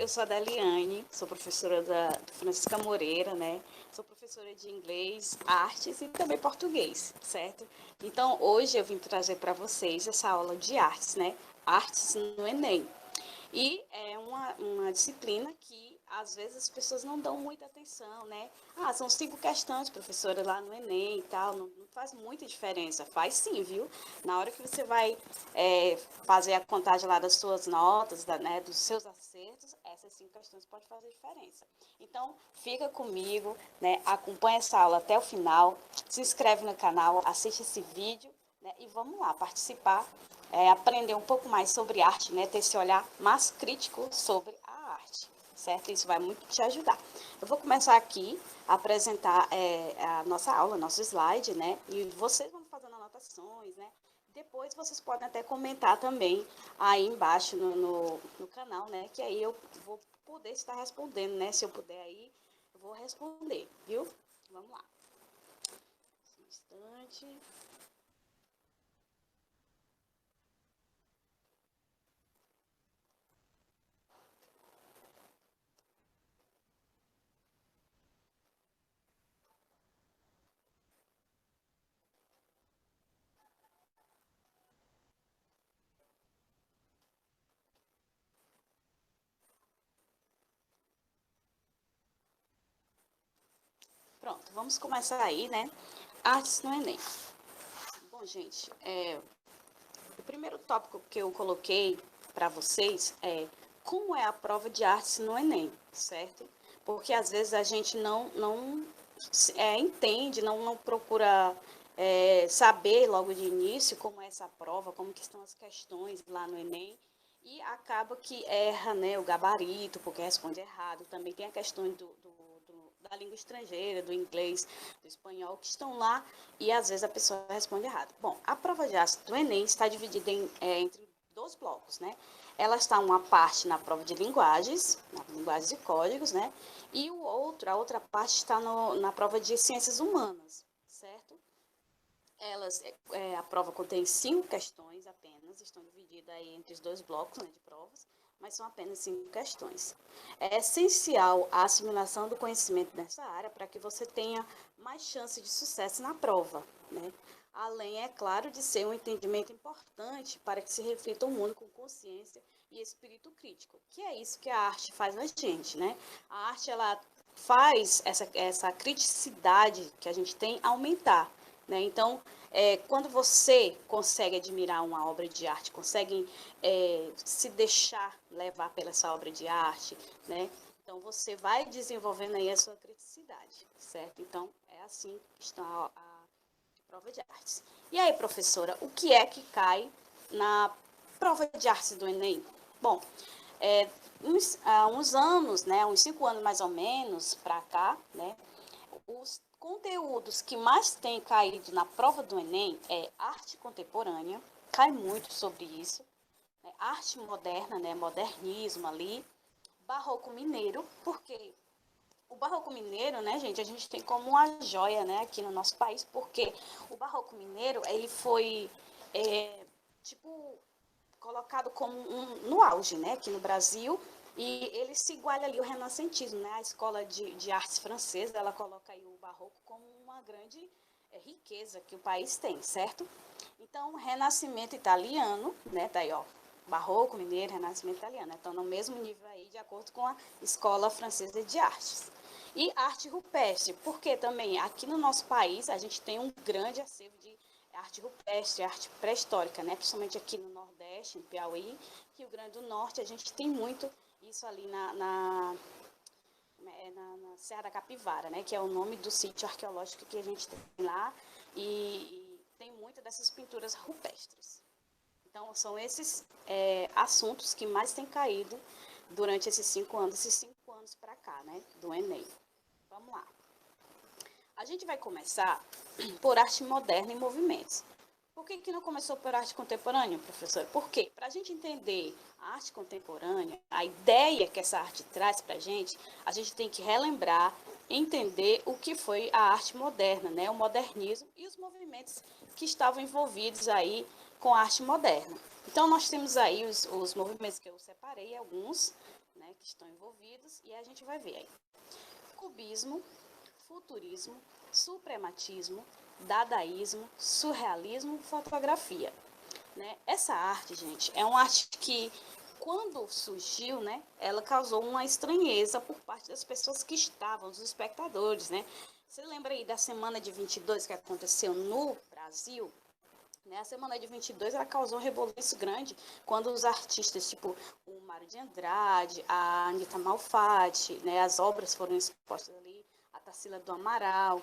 eu sou a Deliane, sou professora da Francisca Moreira, né? Sou professora de inglês, artes e também português, certo? Então, hoje eu vim trazer para vocês essa aula de artes, né? Artes no Enem. E é uma disciplina que, às vezes, as pessoas não dão muita atenção, né? Ah, são 5 questões, professora, lá no Enem e tal, não faz muita diferença. Faz sim, viu? Na hora que você vai fazer a contagem lá das suas notas, né, dos seus acertos, essas 5 questões podem fazer diferença. Então, fica comigo, né? Acompanha essa aula até o final, se inscreve no canal, assiste esse vídeo, né, e vamos lá participar, aprender um pouco mais sobre arte, né, ter esse olhar mais crítico sobre a arte, certo? Isso vai muito te ajudar. Eu vou começar aqui a apresentar a nossa aula, nosso slide, né, e vocês vão fazendo anotações, né, depois vocês podem até comentar também aí embaixo no canal, né, que aí eu vou poder estar respondendo, né, se eu puder aí, eu vou responder, viu? Vamos lá. Um instante. Pronto, vamos começar aí, né? Artes no Enem. Bom, gente, o primeiro tópico que eu coloquei para vocês é como é a prova de artes no Enem, certo? Porque às vezes a gente não entende, não procura saber logo de início como é essa prova, como que estão as questões lá no Enem, e acaba que erra, né, o gabarito, porque responde errado. Também tem a questão da língua estrangeira, do inglês, do espanhol, que estão lá e às vezes a pessoa responde errado. Bom, a prova de artes do Enem está dividida entre 2 blocos, né? Ela está uma parte na prova de linguagens, na linguagens e códigos, né? E a outra parte está na prova de ciências humanas, certo? A prova contém 5 questões apenas, estão divididas aí entre os 2 blocos, né, de provas, mas são apenas 5 questões. É essencial a assimilação do conhecimento nessa área para que você tenha mais chance de sucesso na prova, né? Além, é claro, de ser um entendimento importante para que se reflita o mundo com consciência e espírito crítico, que é isso que a arte faz na gente, né? A arte, ela faz essa criticidade que a gente tem aumentar, né? Então, quando você consegue admirar uma obra de arte, consegue se deixar levar pela essa obra de arte, né? Então, você vai desenvolvendo aí a sua criticidade, certo? Então, é assim que está a prova de artes. E aí, professora, o que é que cai na prova de artes do Enem? Bom, há uns anos, né, uns 5 anos mais ou menos para cá, né, os conteúdos que mais têm caído na prova do Enem é arte contemporânea, cai muito sobre isso, né? Arte moderna, né? Modernismo ali, barroco mineiro, porque o barroco mineiro, né, gente, a gente tem como uma joia, né, aqui no nosso país, porque o barroco mineiro, ele foi, tipo, colocado como no auge, né, aqui no Brasil, e ele se iguala ali ao renascentismo, né, a escola de artes francesa, ela coloca aí o barroco como uma grande riqueza que o país tem, certo? Então, o renascimento italiano, né, tá aí, ó, barroco, mineiro, renascimento italiano, estão no mesmo nível aí, de acordo com a escola francesa de artes. E arte rupestre, porque também aqui no nosso país a gente tem um grande acervo de arte rupestre, arte pré-histórica, né? Principalmente aqui no Nordeste, em Piauí, Rio Grande do Norte, a gente tem muito isso ali na Serra da Capivara, né? Que é o nome do sítio arqueológico que a gente tem lá, e tem muitas dessas pinturas rupestres. Então, são esses assuntos que mais têm caído durante esses 5 anos para cá, né? Do Enem. Vamos lá. A gente vai começar por arte moderna e movimentos. Por que não começou por arte contemporânea, professor? Porque para a gente entender a arte contemporânea, a ideia que essa arte traz para a gente tem que relembrar, entender o que foi a arte moderna, né? O modernismo e os movimentos que estavam envolvidos aí com a arte moderna. Então, nós temos aí os movimentos que eu separei, alguns, né? né, que estão envolvidos, e a gente vai ver aí. Cubismo, futurismo, suprematismo, dadaísmo, surrealismo, fotografia. Né? Essa arte, gente, é uma arte que, quando surgiu, né, ela causou uma estranheza por parte das pessoas que estavam, dos espectadores, né? Você lembra aí da Semana de 22 que aconteceu no Brasil? Né? A Semana de 22 ela causou um rebuliço grande quando os artistas, tipo o Mário de Andrade, a Anitta Malfatti, né, as obras foram expostas ali, a Tarsila do Amaral,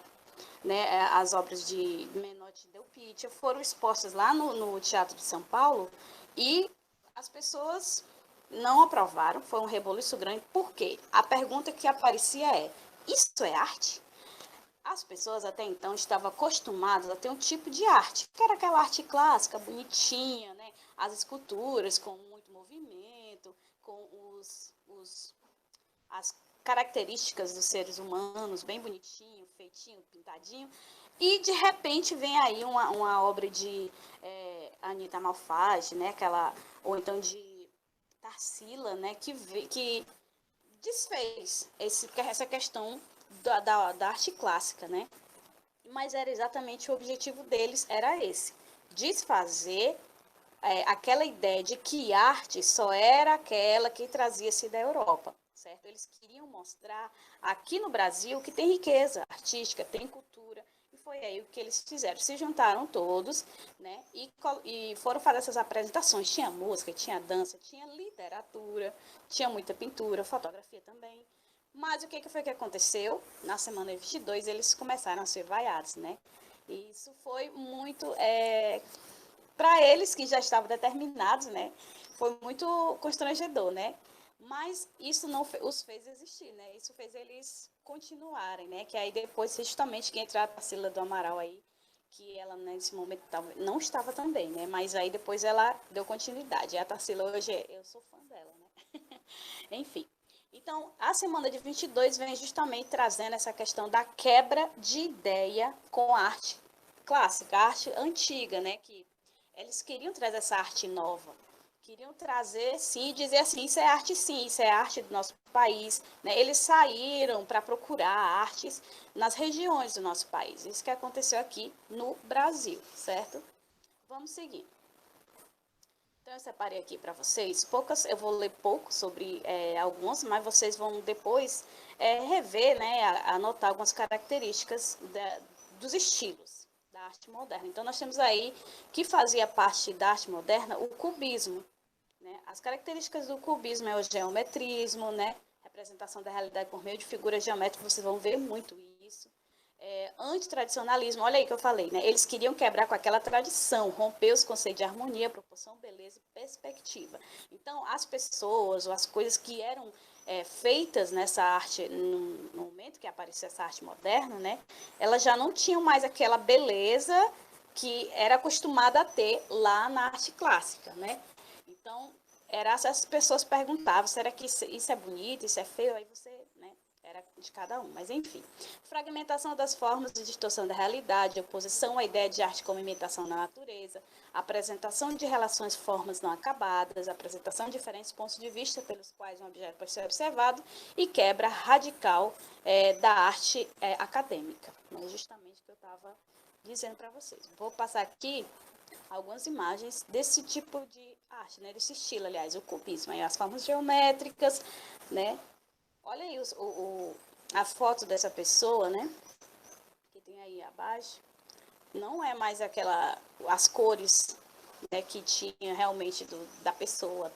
né, as obras de Menotti e Delpitio foram expostas lá no Teatro de São Paulo e as pessoas não aprovaram, foi um rebuliço grande. Por quê? A pergunta que aparecia é: isso é arte? As pessoas até então estavam acostumadas a ter um tipo de arte, que era aquela arte clássica, bonitinha, né? As esculturas com muito movimento, com as características dos seres humanos, bem bonitinho, feitinho, pintadinho. E, de repente, vem aí uma obra de Anitta Malfatti, né? Ou então de Tarsila, né? Que desfez essa questão da arte clássica, né? Mas era exatamente o objetivo deles, era esse, desfazer aquela ideia de que arte só era aquela que trazia-se da Europa, certo? Eles queriam mostrar aqui no Brasil que tem riqueza artística, tem cultura, e foi aí o que eles fizeram. Se juntaram todos, né, e foram fazer essas apresentações. Tinha música, tinha dança, tinha literatura, tinha muita pintura, fotografia também. Mas o que foi que aconteceu? Na semana 22, eles começaram a ser vaiados, né? E isso foi muito para eles que já estavam determinados, né? Foi muito constrangedor, né? Mas isso não os fez existir, né? Isso fez eles continuarem, né? Que aí depois, justamente, que entra a Tarsila do Amaral aí, que ela nesse momento não estava também, né? Mas aí depois ela deu continuidade. E a Tarsila hoje, eu sou fã dela, né? Enfim. Então, a semana de 22 vem justamente trazendo essa questão da quebra de ideia com a arte clássica, a arte antiga, né? Que eles queriam trazer essa arte nova, queriam trazer, sim, dizer assim, isso é arte sim, isso é arte do nosso país. Né? Eles saíram para procurar artes nas regiões do nosso país. Isso que aconteceu aqui no Brasil, certo? Vamos seguir. Então, eu separei aqui para vocês poucas, eu vou ler pouco sobre algumas, mas vocês vão depois rever, né, anotar algumas características dos estilos da arte moderna. Então, nós temos aí, que fazia parte da arte moderna, o cubismo. Né? As características do cubismo é o geometrismo, né? Representação da realidade por meio de figuras geométricas, vocês vão ver muito isso. Antitradicionalismo, olha aí que eu falei, né? Eles queriam quebrar com aquela tradição, romper os conceitos de harmonia, proporção, beleza e perspectiva. Então, as pessoas ou as coisas que eram feitas nessa arte, no momento que apareceu essa arte moderna, né? Elas já não tinham mais aquela beleza que era acostumada a ter lá na arte clássica, né? Então, as pessoas perguntavam, será que isso é bonito, isso é feio? Aí você, né, era de cada um. Mas, enfim. Fragmentação das formas de distorção da realidade, oposição à ideia de arte como imitação da natureza, apresentação de relações formas não acabadas, apresentação de diferentes pontos de vista pelos quais um objeto pode ser observado e quebra radical da arte acadêmica. É justamente o que eu estava dizendo para vocês. Vou passar aqui algumas imagens desse tipo de arte, né? Desse estilo, aliás, o cubismo, aí as formas geométricas, né? Olha aí a foto dessa pessoa, né? Que tem aí abaixo. Não é mais as cores, né, que tinha realmente da pessoa.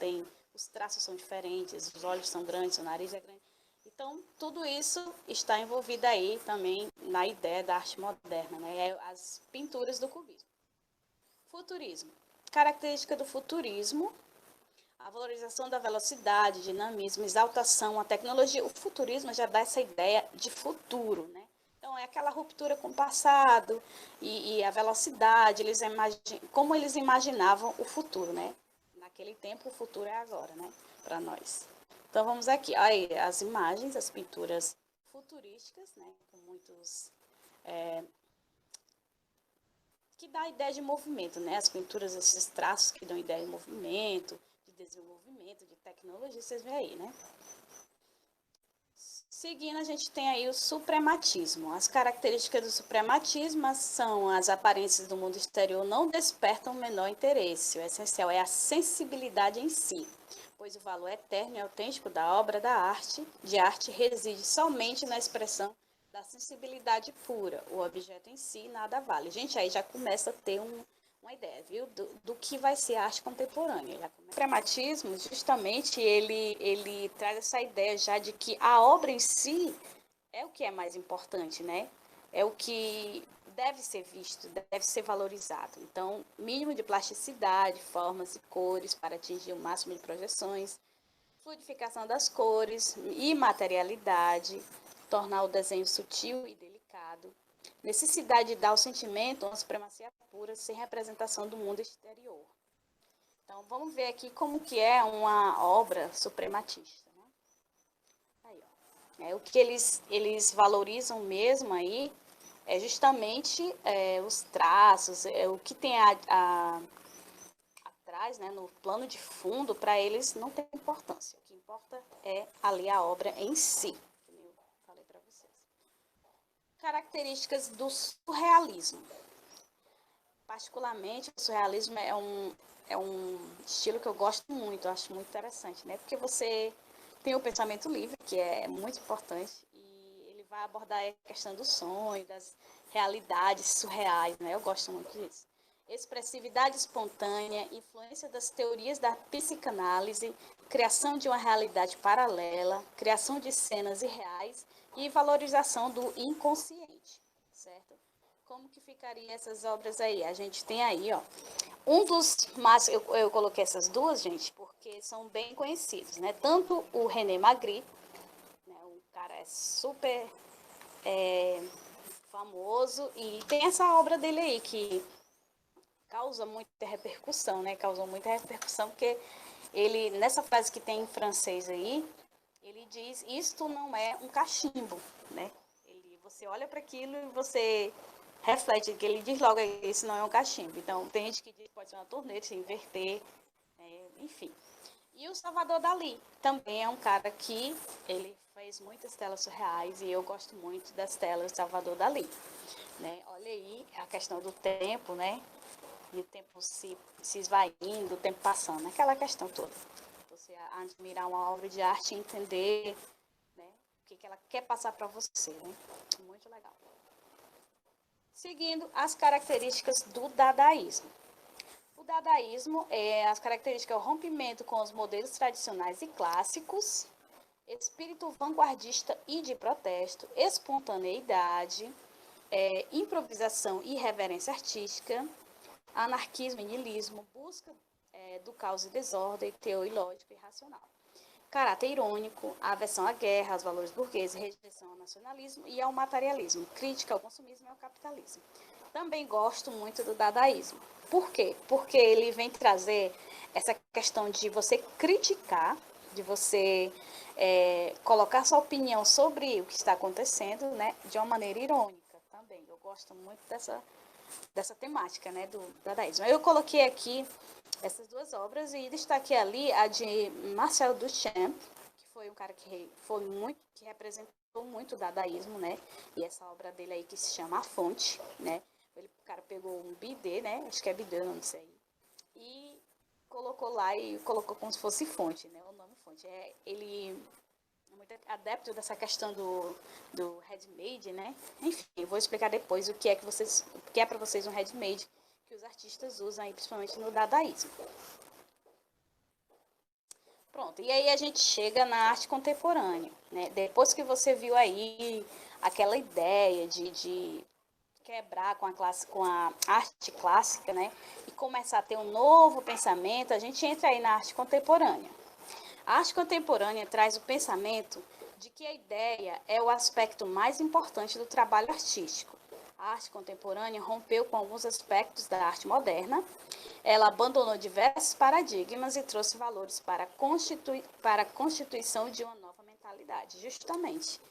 Os traços são diferentes, os olhos são grandes, o nariz é grande. Então, tudo isso está envolvido aí também na ideia da arte moderna, né? As pinturas do cubismo. Futurismo. Característica do futurismo, a valorização da velocidade, dinamismo, exaltação, a tecnologia. O futurismo já dá essa ideia de futuro, né? Então, é aquela ruptura com o passado e a velocidade, como eles imaginavam o futuro, né? Naquele tempo, o futuro é agora, né? Para nós. Então, vamos aqui. Aí, as imagens, as pinturas futurísticas, né? Com muitos que dá a ideia de movimento, né? As pinturas, esses traços que dão ideia de movimento, de desenvolvimento, de tecnologia, vocês veem aí, né? Seguindo, a gente tem aí o suprematismo. As características do suprematismo são as aparências do mundo exterior não despertam o menor interesse. O essencial é a sensibilidade em si, pois o valor eterno e autêntico da obra de arte reside somente na expressão da sensibilidade pura. O objeto em si nada vale. Gente, aí já começa a ter uma ideia, viu, do que vai ser a arte contemporânea. O suprematismo, justamente, ele traz essa ideia já de que a obra em si é o que é mais importante, né? É o que deve ser visto, deve ser valorizado. Então, mínimo de plasticidade, formas e cores para atingir o máximo de projeções, fluidificação das cores e materialidade, tornar o desenho sutil e delicado, necessidade de dar ao sentimento uma supremacia pura sem representação do mundo exterior. Então, vamos ver aqui como que é uma obra suprematista. Né? Aí, ó. O que eles valorizam mesmo aí é justamente os traços, o que tem atrás, né, no plano de fundo, para eles não tem importância. O que importa é ali a obra em si, como eu falei para vocês. Características do surrealismo. Particularmente, o surrealismo é um estilo que eu gosto muito, eu acho muito interessante, né? Porque você tem o pensamento livre, que é muito importante, e ele vai abordar a questão do sonho, das realidades surreais, né? Eu gosto muito disso. Expressividade espontânea, influência das teorias da psicanálise, criação de uma realidade paralela, criação de cenas irreais e valorização do inconsciente, certo? Como que ficaria essas obras aí? A gente tem aí, ó, um dos, mas eu coloquei essas duas, gente, porque são bem conhecidos, né? Tanto o René Magritte, né, o cara é super famoso, e tem essa obra dele aí que causa muita repercussão, né? Causou muita repercussão, porque ele, nessa frase que tem em francês aí, ele diz, isto não é um cachimbo, né? Você olha para aquilo e você reflete, que ele diz logo, isso não é um cachimbo. Então, tem gente que diz que pode ser uma torneira, se inverter, enfim. E o Salvador Dalí também é um cara que ele fez muitas telas surreais e eu gosto muito das telas do Salvador Dalí. Né? Olha aí a questão do tempo, né? E o tempo se esvaindo, o tempo passando, aquela questão toda. Você admirar uma obra de arte e entender, né, o que ela quer passar para você. Né? Muito legal. Seguindo as características do dadaísmo. O dadaísmo é as características o rompimento com os modelos tradicionais e clássicos, espírito vanguardista e de protesto, espontaneidade, improvisação e reverência artística, anarquismo e niilismo, busca do caos e desordem, teor ilógico e racional. Caráter irônico, aversão à guerra, aos valores burgueses, rejeição ao nacionalismo e ao materialismo, crítica ao consumismo e ao capitalismo. Também gosto muito do dadaísmo. Por quê? Porque ele vem trazer essa questão de você criticar, de você colocar sua opinião sobre o que está acontecendo, né, de uma maneira irônica também. Eu gosto muito dessa temática, né, do dadaísmo. Eu coloquei aqui essas duas obras e destaquei ali a de Marcel Duchamp, que foi um cara que representou muito o dadaísmo, né? E essa obra dele aí que se chama A Fonte, né? O cara pegou um bidê, né? Acho que é bidê, não sei. E colocou lá e colocou como se fosse fonte, né? O nome fonte. Ele é muito adepto dessa questão do handmade, né? Enfim, eu vou explicar depois o que é para vocês um handmade que os artistas usam aí, principalmente no dadaísmo. Pronto, e aí a gente chega na arte contemporânea, né? Depois que você viu aí aquela ideia de quebrar com a arte clássica, né? E começar a ter um novo pensamento, a gente entra aí na arte contemporânea. A arte contemporânea traz o pensamento de que a ideia é o aspecto mais importante do trabalho artístico. A arte contemporânea rompeu com alguns aspectos da arte moderna, ela abandonou diversos paradigmas e trouxe valores para a constituição de uma nova mentalidade. Justamente,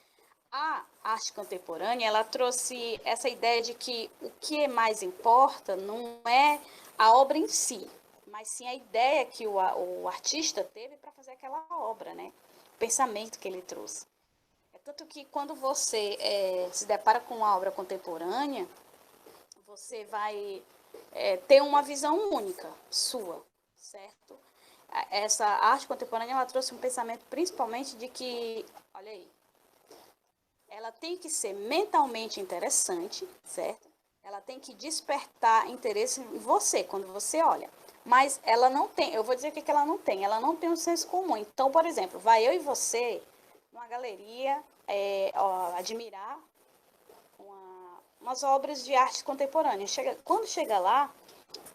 a arte contemporânea, ela trouxe essa ideia de que o que mais importa não é a obra em si, mas sim a ideia que o artista teve para fazer aquela obra, né? O pensamento que ele trouxe. Tanto que quando você se depara com uma obra contemporânea, você vai ter uma visão única sua, certo? Essa arte contemporânea, ela trouxe um pensamento principalmente de que, olha aí, ela tem que ser mentalmente interessante, certo? Ela tem que despertar interesse em você, quando você olha. Mas ela não tem, eu vou dizer o que ela não tem. Ela não tem um senso comum. Então, por exemplo, vai eu e você numa galeria admirar umas obras de arte contemporânea. Quando chega lá,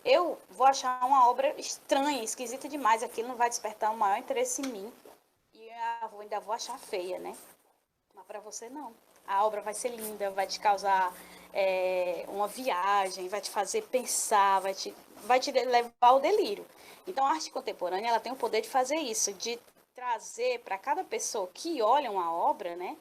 eu vou achar uma obra estranha, esquisita demais. Aquilo não vai despertar o maior interesse em mim. E eu ainda vou achar feia, né? Mas para você não. A obra vai ser linda, vai te causar uma viagem, vai te fazer pensar, vai te levar ao delírio. Então a arte contemporânea ela tem o poder de fazer isso, de trazer para cada pessoa que olha uma obra, né,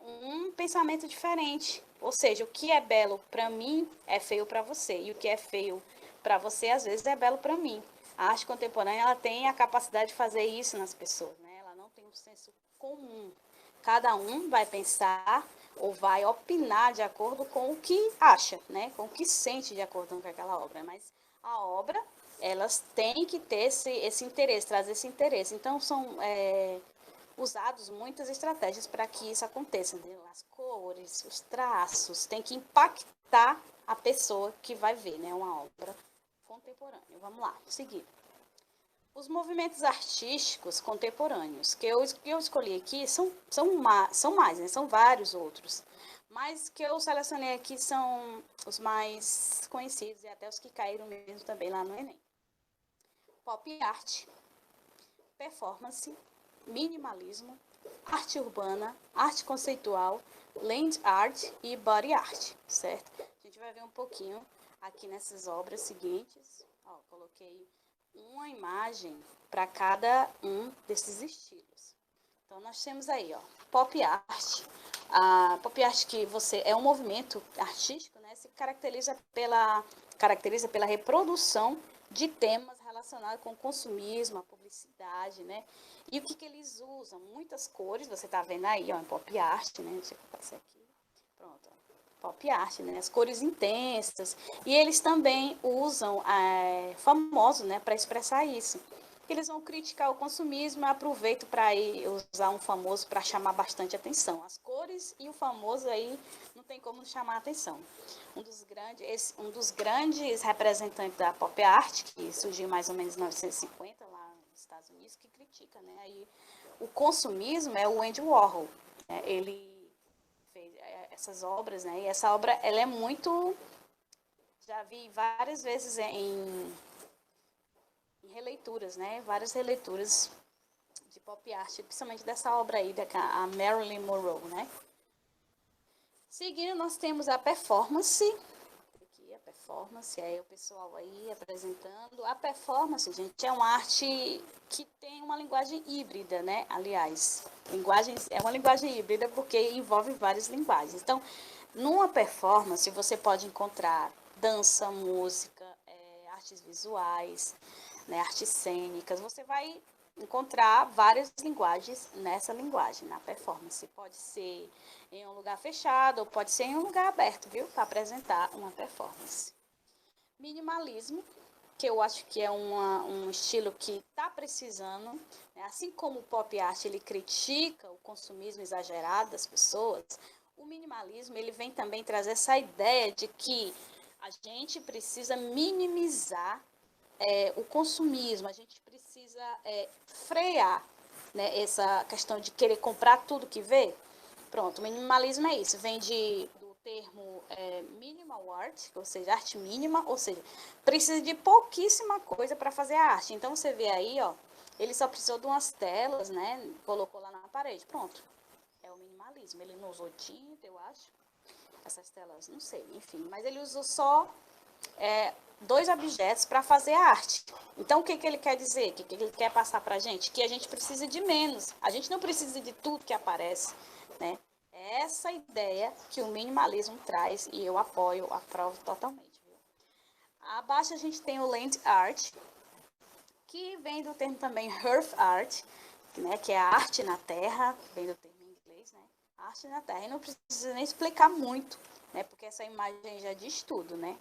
um pensamento diferente. Ou seja, o que é belo para mim é feio para você, e o que é feio para você às vezes é belo para mim. A arte contemporânea ela tem a capacidade de fazer isso nas pessoas, né? Ela não tem um senso comum. Cada um vai pensar ou vai opinar de acordo com o que acha, né? Com o que sente de acordo com aquela obra. Mas a obra, elas têm que ter esse interesse, trazer esse interesse. Então, são usados muitas estratégias para que isso aconteça. Né? As cores, os traços, tem que impactar a pessoa que vai ver, né? Uma obra contemporânea. Vamos lá, seguir. Os movimentos artísticos contemporâneos que eu escolhi aqui são mais, né? São vários outros. Mas que eu selecionei aqui são os mais conhecidos e até os que caíram mesmo também lá no Enem. Pop art, performance, minimalismo, arte urbana, arte conceitual, land art e body art, certo? A gente vai ver um pouquinho aqui nessas obras seguintes. Ó, coloquei uma imagem para cada um desses estilos. Então, nós temos aí, ó, pop art. A pop art que você é um movimento artístico, né? Se caracteriza pela reprodução de temas relacionados com o consumismo, a publicidade, né? E o que eles usam? Muitas cores, você está vendo aí, ó, em pop art, né? Deixa eu passar aqui. Pronto, ó. Pop art, né? As cores intensas. E eles também usam famosos, né, para expressar isso. Eles vão criticar o consumismo e aproveitam para usar um famoso para chamar bastante atenção. As cores e o famoso aí não tem como chamar atenção. Um dos grandes representantes da pop art, que surgiu mais ou menos em 1950 lá nos Estados Unidos, que critica, né? Aí, o consumismo é o Andy Warhol. Né? Ele fez essas obras, né? E essa obra, ela é muito... Já vi várias vezes em releituras, né? Várias releituras de pop art, principalmente dessa obra aí, a Marilyn Monroe, né? Seguindo, nós temos a performance. Aqui, a performance, aí o pessoal aí apresentando. A performance, gente, é uma arte que tem uma linguagem híbrida, né? Aliás, é uma linguagem híbrida porque envolve várias linguagens. Então, numa performance, você pode encontrar dança, música, artes visuais, né, artes cênicas. Você vai encontrar várias linguagens nessa linguagem, na performance. Pode ser em um lugar fechado ou pode ser em um lugar aberto, viu? Para apresentar uma performance. Minimalismo, que eu acho que é um estilo que está precisando, né? Assim como o pop art ele critica o consumismo exagerado das pessoas, o minimalismo ele vem também trazer essa ideia de que a gente precisa minimizar o consumismo, a gente precisa frear, né, essa questão de querer comprar tudo que vê. Pronto, o minimalismo é isso, vem do termo minimal art, ou seja, arte mínima, ou seja, precisa de pouquíssima coisa para fazer a arte. Então você vê aí, ó, ele só precisou de umas telas, né, colocou lá na parede, pronto. É o minimalismo, ele não usou tinta, eu acho, essas telas, não sei, enfim, mas ele usou só dois objetos para fazer a arte. Então, o que ele quer dizer? O que ele quer passar para a gente? Que a gente precisa de menos. A gente não precisa de tudo que aparece, né? É essa ideia que o minimalismo traz e eu aprovo totalmente. Viu? Abaixo a gente tem o land art, que vem do termo também earth art, né? Que é a arte na terra, vem do termo em inglês, né? arte na terra. E não precisa nem explicar muito, né? Porque essa imagem já diz tudo, né?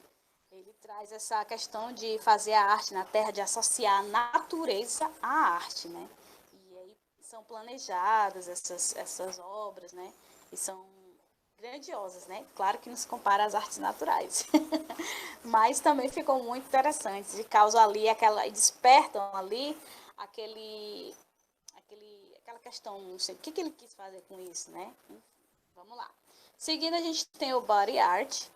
Ele traz essa questão de fazer a arte na terra, de associar a natureza à arte, né? E aí são planejadas essas obras, né? E são grandiosas, né? Claro que não se compara às artes naturais. Mas também ficam muito interessantes e causam ali aquela, despertam ali aquele, aquela questão, não sei, o que ele quis fazer com isso, né? Vamos lá. Seguindo, a gente tem o body art,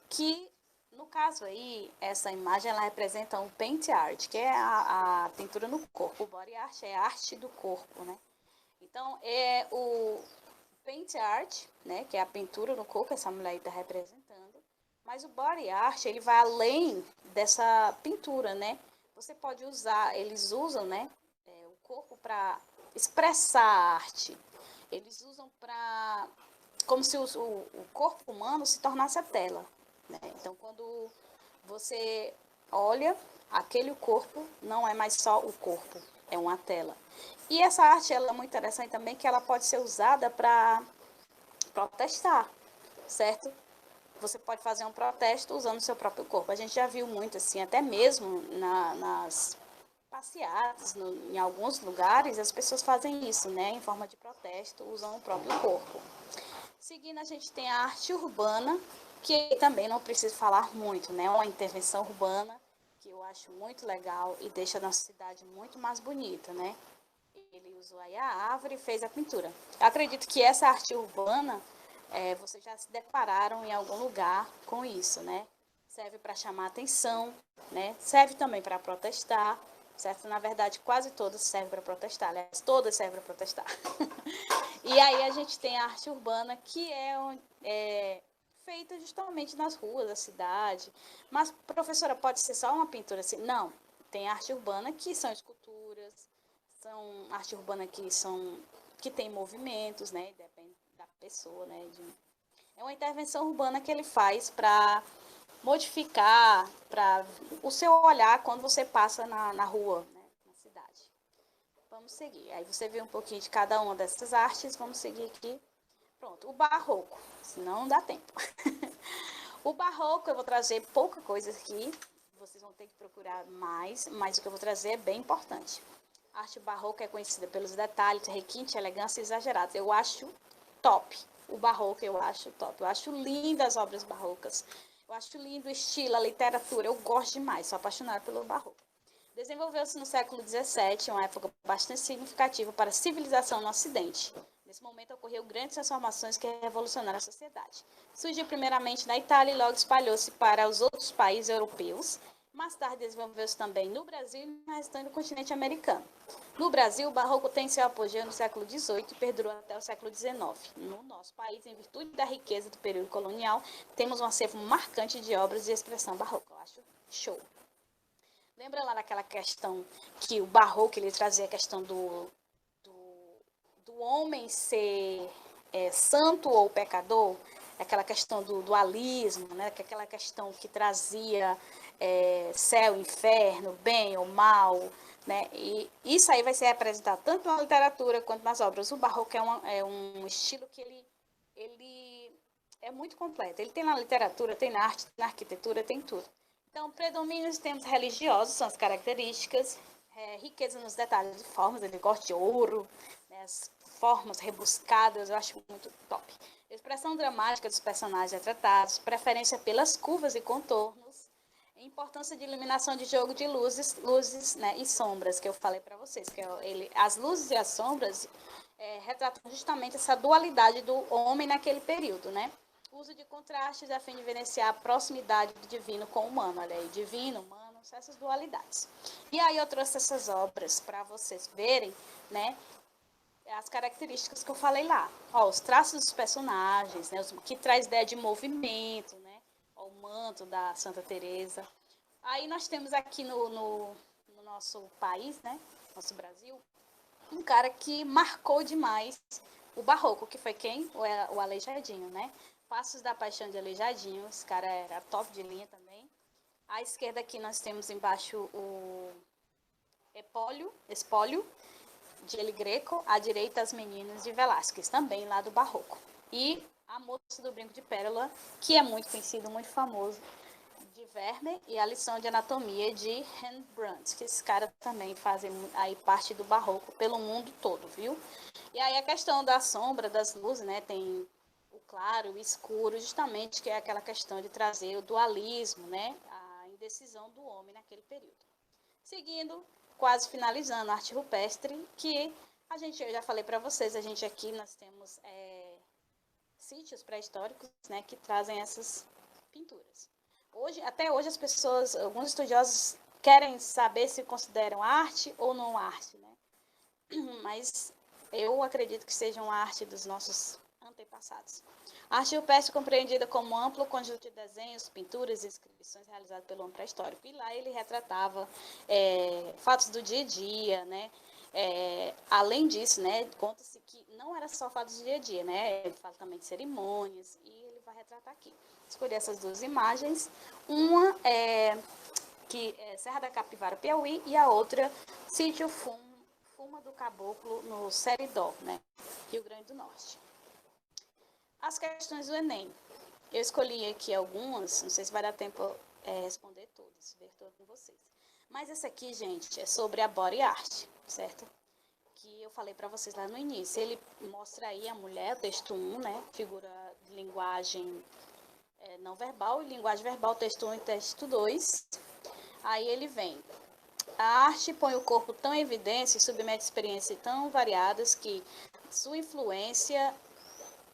que no caso aí, essa imagem ela representa um paint art, que é a pintura no corpo. O body art é a arte do corpo, né? Então, é o paint art, né, que é a pintura no corpo, essa mulher está representando. Mas o body art, ele vai além dessa pintura, né? Você pode usar, eles usam, né, o corpo para expressar a arte. Eles usam para, como se o corpo humano se tornasse a tela, né? Então, quando você olha, aquele corpo não é mais só o corpo, é uma tela. E essa arte ela é muito interessante também, que ela pode ser usada para protestar, certo? Você pode fazer um protesto usando o seu próprio corpo. A gente já viu muito assim, até mesmo nas passeatas, em alguns lugares, as pessoas fazem isso, né? Em forma de protesto, usam o próprio corpo. Seguindo, a gente tem a arte urbana, que também não preciso falar muito, né? Uma intervenção urbana que eu acho muito legal e deixa a nossa cidade muito mais bonita, né? Ele usou aí a árvore e fez a pintura. Eu acredito que essa arte urbana, vocês já se depararam em algum lugar com isso, né? Serve para chamar atenção, né? Serve também para protestar, certo? Na verdade, quase todas servem para protestar, aliás, todas servem para protestar. E aí a gente tem a arte urbana, que é feita justamente nas ruas da cidade. Mas, professora, pode ser só uma pintura assim? Não, tem arte urbana que são esculturas, são arte urbana que tem movimentos, né? Depende da pessoa, né? É uma intervenção urbana que ele faz para modificar para o seu olhar quando você passa na rua, né? Na cidade. Vamos seguir. Aí você vê um pouquinho de cada uma dessas artes. Vamos seguir aqui. Pronto, o barroco, senão não dá tempo. O barroco eu vou trazer pouca coisa aqui. Vocês vão ter que procurar mais, mas o que eu vou trazer é bem importante. A arte barroca é conhecida pelos detalhes, requinte, elegância exagerados. Eu acho top. O barroco eu acho top. Eu acho lindo as obras barrocas. Eu acho lindo o estilo, a literatura. Eu gosto demais, sou apaixonada pelo barroco. Desenvolveu-se no século XVII, uma época bastante significativa para a civilização no Ocidente. Nesse momento ocorreu grandes transformações que revolucionaram a sociedade. Surgiu primeiramente na Itália e logo espalhou-se para os outros países europeus. Mais tarde desenvolveu-se também no Brasil e no restante do continente americano. No Brasil, o barroco tem seu apogeu no século XVIII e perdurou até o século XIX. No nosso país, em virtude da riqueza do período colonial, temos um acervo marcante de obras de expressão barroca. Eu acho show. Lembra lá daquela questão que o barroco ele trazia a questão do homem ser santo ou pecador? Aquela questão do dualismo, né? Aquela questão que trazia céu, inferno, bem ou mal, né? E isso aí vai ser representado tanto na literatura quanto nas obras. O barroco é um estilo que ele é muito completo. Ele tem na literatura, tem na arte, na arquitetura, tem tudo. Então, predomínio dos temas religiosos são as características, riqueza nos detalhes de formas, ele gosta de ouro, né, as formas rebuscadas, eu acho muito top. Expressão dramática dos personagens retratados, preferência pelas curvas e contornos, importância de iluminação de jogo de luzes, né, e sombras, que eu falei para vocês, que as luzes e as sombras retratam justamente essa dualidade do homem naquele período, né? Uso de contrastes a fim de evidenciar a proximidade do divino com o humano. Olha aí, divino, humano, essas dualidades. E aí eu trouxe essas obras para vocês verem, né, as características que eu falei lá. Ó, os traços dos personagens, né, que traz ideia de movimento, né, ó, o manto da Santa Teresa. Aí nós temos aqui no nosso país, né, nosso Brasil, um cara que marcou demais o barroco, que foi quem? O Aleijadinho, né? Passos da Paixão de Aleijadinho, esse cara era top de linha também. À esquerda aqui nós temos embaixo o Espólio de El Greco, à direita as Meninas de Velázquez, também lá do barroco. e A Moça do Brinco de Pérola, que é muito conhecido, muito famoso, de Vermeer, e A Lição de Anatomia de Rembrandt, que esses caras também fazem aí parte do barroco pelo mundo todo, viu? E aí a questão da sombra, das luzes, né, tem o claro, o escuro, justamente que é aquela questão de trazer o dualismo, né, a indecisão do homem naquele período. Seguindo, quase finalizando, a arte rupestre, que eu já falei para vocês, a gente aqui nós temos sítios pré-históricos, né, que trazem essas pinturas. Até hoje as pessoas, alguns estudiosos querem saber se consideram arte ou não arte, né? Mas eu acredito que sejam arte dos nossos antepassados. A arte rupestre é compreendida como um amplo conjunto de desenhos, pinturas e inscrições realizadas pelo homem pré-histórico. E lá ele retratava fatos do dia a dia, né? Além disso, né, conta-se que não era só fatos do dia a dia, né? Ele fala também de cerimônias e ele vai retratar aqui. Escolhi essas duas imagens. Uma que é Serra da Capivara, Piauí, e a outra Sítio Fuma do Caboclo, no Seridó, né? Rio Grande do Norte. As questões do Enem. Eu escolhi aqui algumas, não sei se vai dar tempo responder todas, ver todas com vocês. Mas essa aqui, gente, é sobre a body art, certo? Que eu falei para vocês lá no início. Ele mostra aí a mulher, texto 1, né? Figura de linguagem não verbal, e linguagem verbal, texto 1 e texto 2. Aí ele vem. A arte põe o corpo tão em evidência e submete experiências tão variadas que sua influência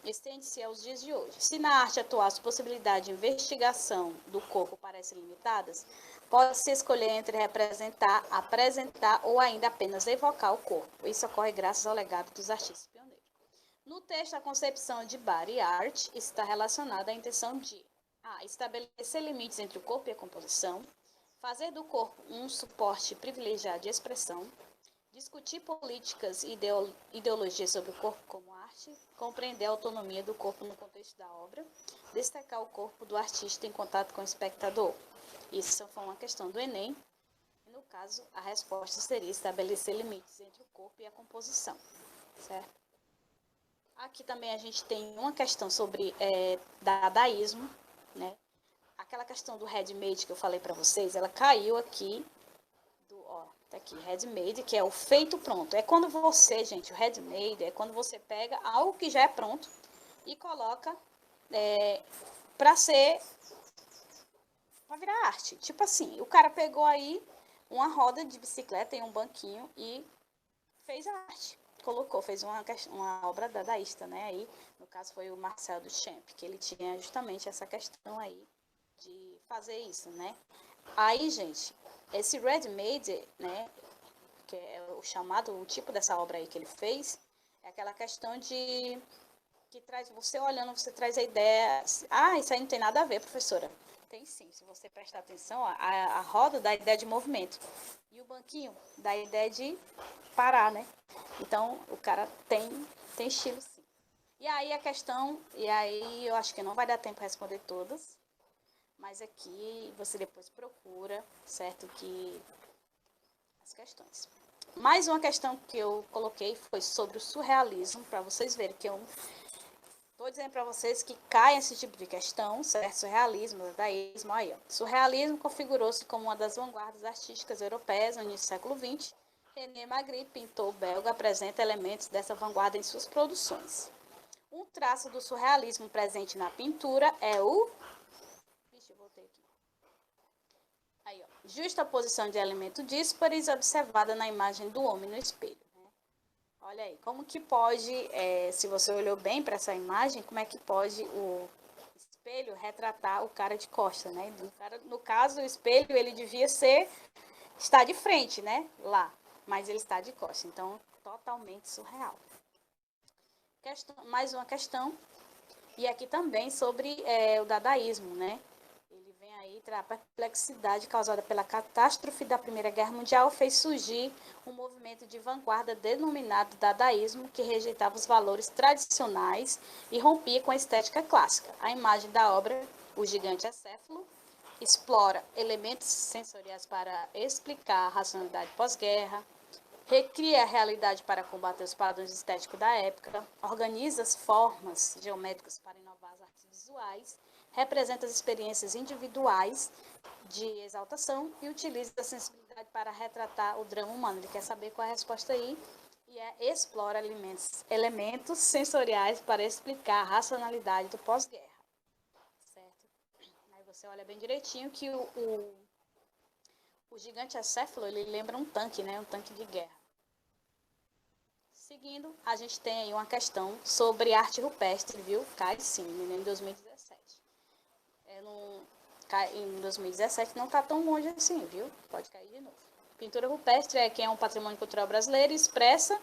estende-se aos dias de hoje. Se na arte atual as possibilidades de investigação do corpo parecem limitadas, pode-se escolher entre representar, apresentar ou ainda apenas evocar o corpo. Isso ocorre graças ao legado dos artistas pioneiros. No texto, a concepção de body art está relacionada à intenção de estabelecer limites entre o corpo e a composição, fazer do corpo um suporte privilegiado de expressão, discutir políticas e ideologias sobre o corpo como arte, compreender a autonomia do corpo no contexto da obra, destacar o corpo do artista em contato com o espectador. Isso foi uma questão do Enem. No caso, a resposta seria estabelecer limites entre o corpo e a composição, certo? Aqui também a gente tem uma questão sobre dadaísmo, né? Aquela questão do handmade que eu falei para vocês, ela caiu aqui. Tá aqui, handmade, que é o feito pronto. É quando você, gente, o handmade é quando você pega algo que já é pronto e coloca para virar arte. Tipo assim, o cara pegou aí uma roda de bicicleta e um banquinho e fez a arte. Colocou, fez uma obra dadaísta, né? Aí, no caso, foi o Marcel Duchamp, que ele tinha justamente essa questão aí de fazer isso, né? Aí, gente, esse ready-made, né, que é o tipo dessa obra aí que ele fez, é aquela questão de que traz, você olhando, você traz a ideia, isso aí não tem nada a ver, professora. Tem sim, se você prestar atenção, a roda dá a ideia de movimento e o banquinho dá a ideia de parar, né? Então, o cara tem estilo sim. E aí eu acho que não vai dar tempo para responder todas, mas aqui você depois procura, certo, que as questões. Mais uma questão que eu coloquei foi sobre o surrealismo, para vocês verem que eu estou dizendo para vocês que cai esse tipo de questão, certo? Surrealismo, dadaísmo, aí, ó. Surrealismo configurou-se como uma das vanguardas artísticas europeias no início do século XX. René Magritte, pintor belga, apresenta elementos dessa vanguarda em suas produções. Um traço do surrealismo presente na pintura é o justa posição de elementos díspares observada na imagem do homem no espelho. Né? Olha aí, como que pode, se você olhou bem para essa imagem, como é que pode o espelho retratar o cara de costa, né? No caso, o espelho, ele devia estar de frente, né? Lá, mas ele está de costa, então totalmente surreal. Mais uma questão, e aqui também sobre o dadaísmo, né? A perplexidade causada pela catástrofe da Primeira Guerra Mundial fez surgir um movimento de vanguarda denominado dadaísmo, que rejeitava os valores tradicionais e rompia com a estética clássica. A imagem da obra, O Gigante Acéfalo, explora elementos sensoriais para explicar a racionalidade pós-guerra, recria a realidade para combater os padrões estéticos da época, organiza as formas geométricas para inovar as artes visuais, representa as experiências individuais de exaltação e utiliza a sensibilidade para retratar o drama humano. Ele quer saber qual é a resposta aí e explora elementos sensoriais para explicar a racionalidade do pós-guerra. Certo? Aí você olha bem direitinho que o gigante acéfalo, ele lembra um tanque, né? Um tanque de guerra. Seguindo, a gente tem aí uma questão sobre arte rupestre, viu? Cai sim, em 2017. Em 2017 não está tão longe assim, viu? Pode cair de novo. Pintura rupestre é quem é um patrimônio cultural brasileiro e expressa,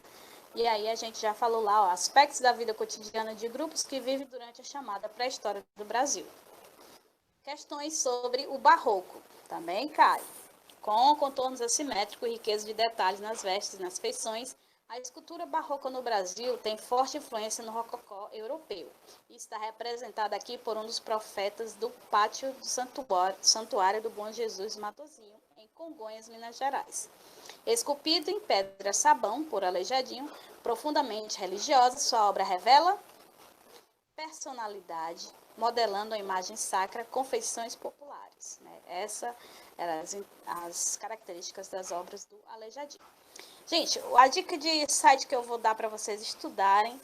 e aí a gente já falou lá, ó, aspectos da vida cotidiana de grupos que vivem durante a chamada pré-história do Brasil. Questões sobre o barroco, também cai. Com contornos assimétricos e riqueza de detalhes nas vestes e nas feições, a escultura barroca no Brasil tem forte influência no rococó europeu e está representada aqui por um dos profetas do pátio do Santuário do Bom Jesus Matozinho, em Congonhas, Minas Gerais. Esculpido em pedra-sabão por Aleijadinho, profundamente religiosa, sua obra revela personalidade, modelando a imagem sacra com feições populares. Né? Essas eram as características das obras do Aleijadinho. Gente, a dica de site que eu vou dar para vocês estudarem,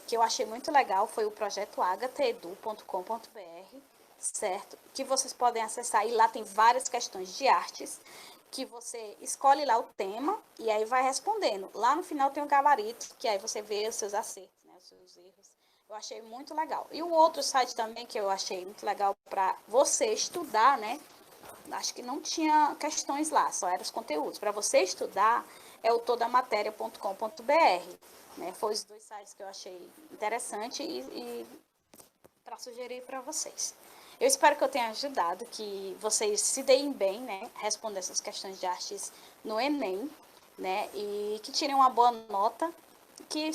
que eu achei muito legal, foi o projeto agateedu.com.br, certo? Que vocês podem acessar e lá tem várias questões de artes, que você escolhe lá o tema e aí vai respondendo. Lá no final tem um gabarito, que aí você vê os seus acertos, né, os seus erros. Eu achei muito legal. E o outro site também que eu achei muito legal para você estudar, né? Acho que não tinha questões lá, só eram os conteúdos. Para você estudar, é o todamatéria.com.br. Né? Foi os dois sites que eu achei interessante e para sugerir para vocês. Eu espero que eu tenha ajudado, que vocês se deem bem, né? Responder essas questões de artes no Enem, né? E que tirem uma boa nota, que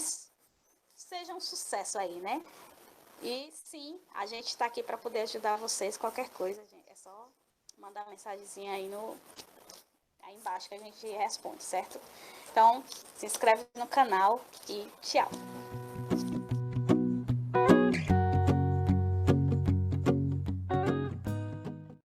seja um sucesso aí, né? E sim, a gente está aqui para poder ajudar vocês. Qualquer coisa, gente, é só mandar uma mensagenzinha aí aí embaixo que a gente responde, certo? Então, se inscreve no canal e tchau!